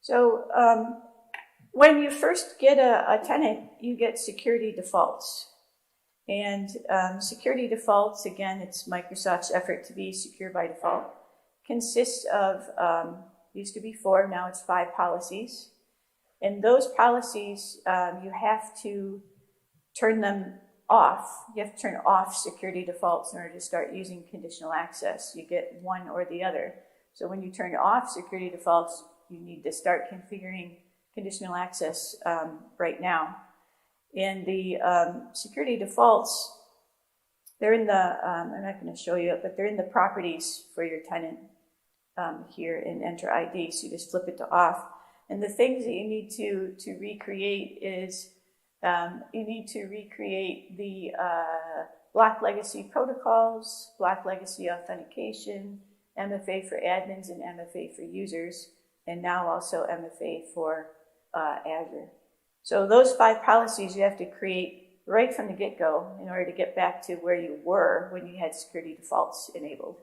So when you first get a tenant, you get security defaults. And security defaults, again, it's Microsoft's effort to be secure by default, consists of, used to be 4, now it's 5 policies. And those policies, you have to turn them off. You have to turn off security defaults in order to start using conditional access. You get one or the other. So when you turn off security defaults, you need to start configuring conditional access right now. And the security defaults, they're in the, I'm not going to show you it, but they're in the properties for your tenant here in Entra ID. So you just flip it to off. And the things that you need to recreate is you need to recreate the block legacy protocols, block legacy authentication, MFA for admins and MFA for users, and now also MFA for Azure. So those 5 policies you have to create right from the get-go in order to get back to where you were when you had security defaults enabled.